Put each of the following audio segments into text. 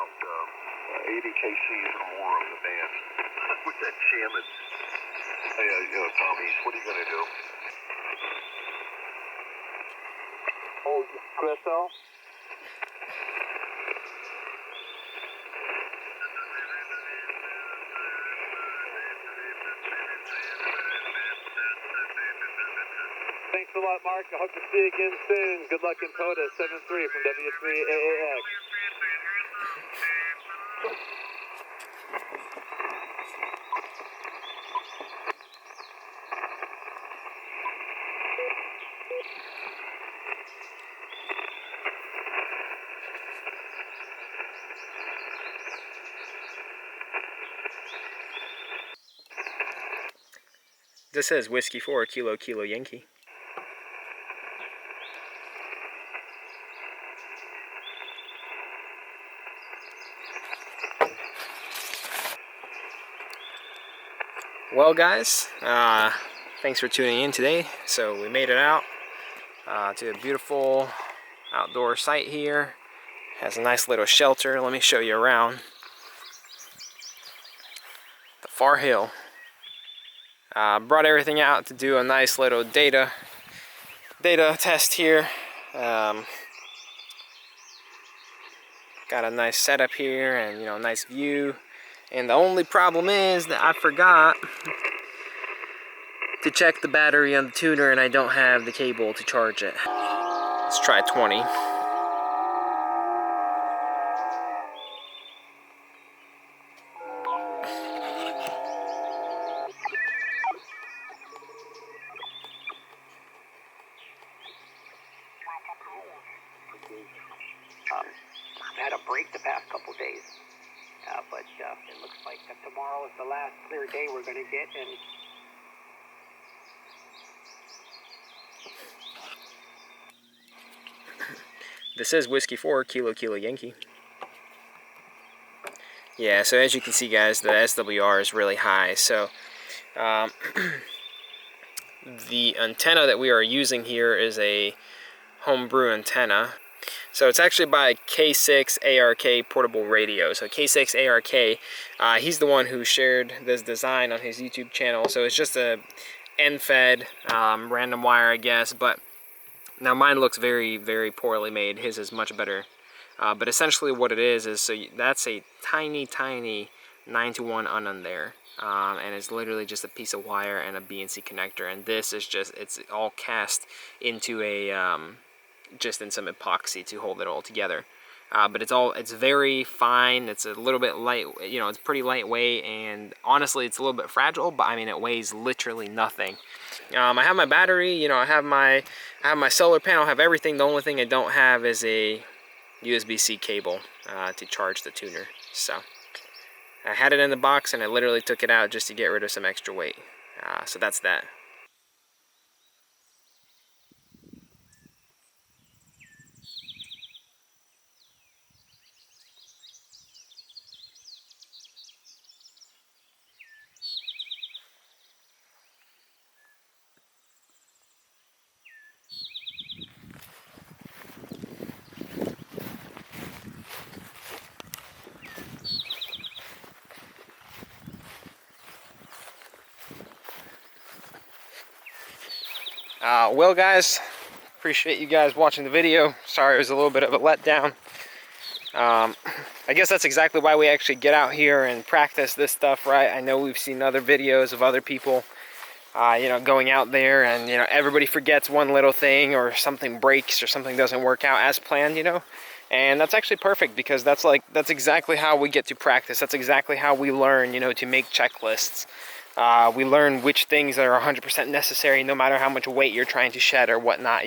out 80 kcs or more of the band with that jamming. Hey, Tommy, what are you going to do? Oh, Crystal? Thanks a lot, Mark. I hope to see you again soon. Good luck in POTA 7-3 from W3AAX. This says Whiskey 4 Kilo Kilo Yankee. Well guys, thanks for tuning in today. So we made it out to a beautiful outdoor site here. Has a nice little shelter. Let me show you around the far hill. Brought everything out to do a nice little data test here. Got a nice setup here and nice view. And the only problem is that I forgot to check the battery on the tuner and I don't have the cable to charge it. Let's try 20. I've had a break the past couple days, but it looks like tomorrow is the last clear day we're going to get, and This is Whiskey 4 Kilo Kilo Yankee. Yeah, so as you can see guys, the SWR is really high, so the antenna that we are using here is a homebrew antenna. So it's actually by K6 ARK portable radio. So K6 ARK, he's the one who shared this design on his YouTube channel. So it's just a end-fed random wire, I guess. But now mine looks very, very poorly made. His is much better. But essentially what it is so that's a tiny, tiny 9-to-1 unknown there. And it's literally just a piece of wire and a BNC connector. And this is just, it's all cast into a... just in some epoxy to hold it all together, but it's very fine. It's a little bit light, it's pretty lightweight, and honestly it's a little bit fragile, but I mean it weighs literally nothing. I have my battery, I have my solar panel, I have everything. The only thing I don't have is a USB-C cable to charge the tuner. So I had it in the box and I literally took it out just to get rid of some extra weight. So that's that. Well guys, appreciate you guys watching the video. Sorry it was a little bit of a letdown. I guess that's exactly why we actually get out here and practice this stuff, right? I know we've seen other videos of other people going out there and everybody forgets one little thing, or something breaks or something doesn't work out as planned, and that's actually perfect, because that's exactly how we get to practice. That's exactly how we learn, to make checklists. We learn which things are 100% necessary, no matter how much weight you're trying to shed or whatnot,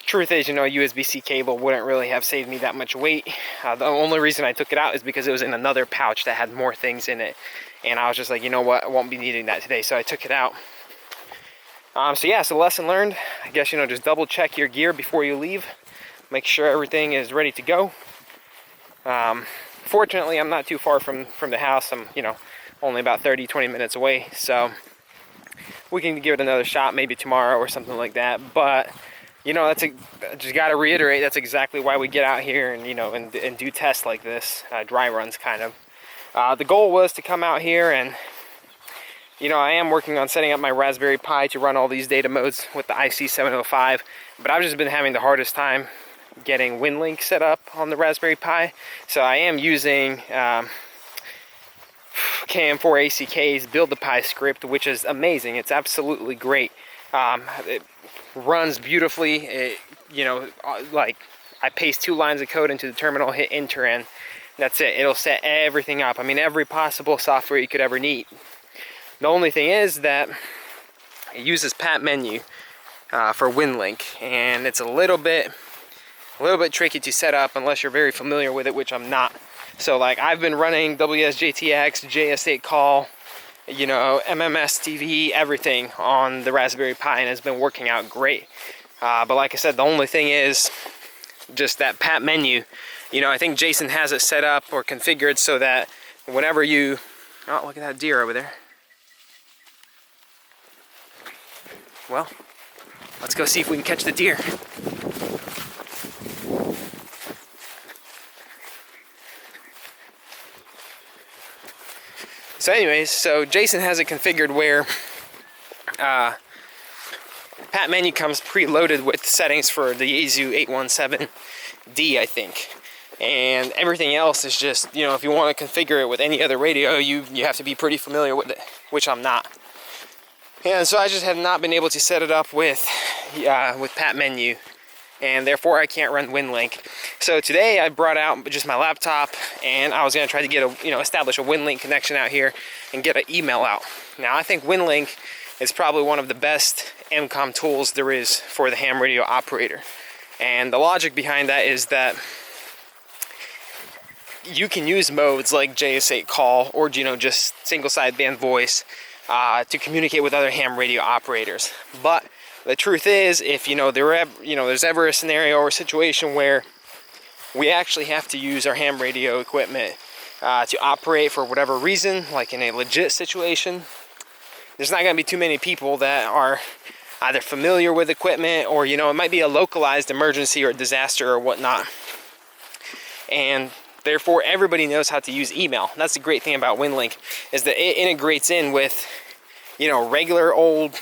Truth is, USB-C cable wouldn't really have saved me that much weight. The only reason I took it out is because it was in another pouch that had more things in it. And I was just like, you know what, I won't be needing that today, so I took it out. So yeah, so lesson learned. I guess, just double check your gear before you leave. Make sure everything is ready to go. Fortunately, I'm not too far from the house. I'm, only about 30-20 minutes away, so we can give it another shot maybe tomorrow or something like that. But you know, I just got to reiterate, that's exactly why we get out here and, you know, and do tests like this, dry runs kind of. The goal was to come out here and, you know, I am working on setting up my Raspberry Pi to run all these data modes with the IC705, but I've just been having the hardest time getting Winlink set up on the Raspberry Pi. So I am using KM4ACK's Build the Pi script, which is amazing. It's absolutely great. It runs beautifully. You know, like I paste 2 lines of code into the terminal, hit enter, and that's it. It'll set everything up. I mean, every possible software you could ever need. The only thing is that it uses pat menu for Winlink, and it's a little bit tricky to set up unless you're very familiar with it, which I'm not. So like I've been running WSJTX, JS8 call, you know, MMS TV, everything on the Raspberry Pi, and it's been working out great. But like I said, the only thing is just that pat menu. You know, I think Jason has it set up or configured so that whenever you, oh, look at that deer over there. Well, let's go see if we can catch the deer. So anyways, so Jason has it configured where pat menu comes preloaded with settings for the Yaesu 817D, I think. And everything else is just, you know, if you want to configure it with any other radio, you have to be pretty familiar with it, which I'm not. And so I just have not been able to set it up with pat menu, and therefore I can't run Winlink. So today I brought out just my laptop, and I was going to try to get establish a Winlink connection out here and get an email out. Now I think Winlink is probably one of the best MCOM tools there is for the ham radio operator. And the logic behind that is that you can use modes like JS8 call or, you know, just single sideband voice to communicate with other ham radio operators. But the truth is, if there's ever a scenario or situation where we actually have to use our ham radio equipment to operate for whatever reason, like in a legit situation, there's not going to be too many people that are either familiar with equipment or, you know, it might be a localized emergency or disaster or whatnot. And therefore, everybody knows how to use email. That's the great thing about Winlink, is that it integrates in with, you know, regular old,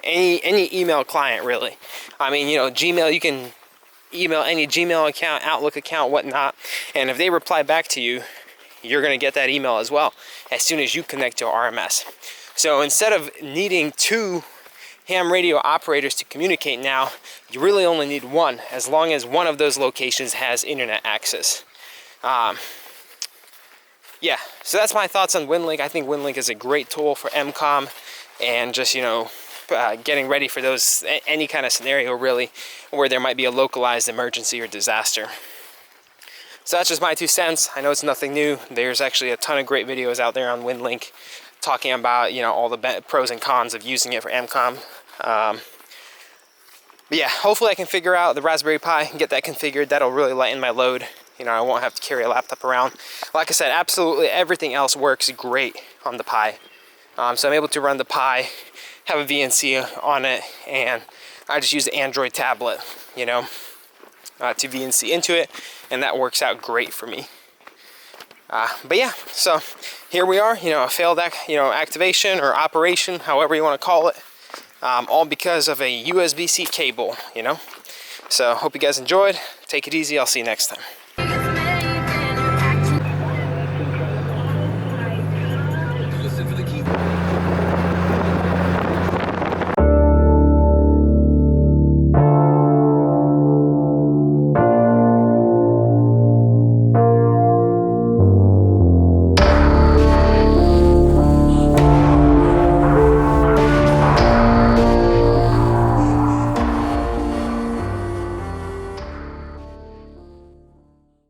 any email client, really. I mean, you know, Gmail, you can email any Gmail account, Outlook account, whatnot, and if they reply back to you, you're going to get that email as well as soon as you connect to RMS. So instead of needing 2 ham radio operators to communicate now, you really only need 1, as long as one of those locations has internet access. Yeah, so that's my thoughts on Winlink. I think Winlink is a great tool for MCOM and just, you know, getting ready for any kind of scenario really where there might be a localized emergency or disaster. So that's just my 2 cents. I know it's nothing new. There's actually a ton of great videos out there on Winlink talking about, you know, all the pros and cons of using it for MCOM. But yeah, hopefully I can figure out the Raspberry Pi and get that configured. That'll really lighten my load. You know, I won't have to carry a laptop around. Like I said, absolutely everything else works great on the Pi. So I'm able to run the Pi, have a VNC on it, and I just use the Android tablet, you know, to VNC into it, and that works out great for me. But yeah, so here we are, you know, a failed activation or operation, however you want to call it, all because of a USB-C cable, you know. So hope you guys enjoyed. Take it easy. I'll see you next time.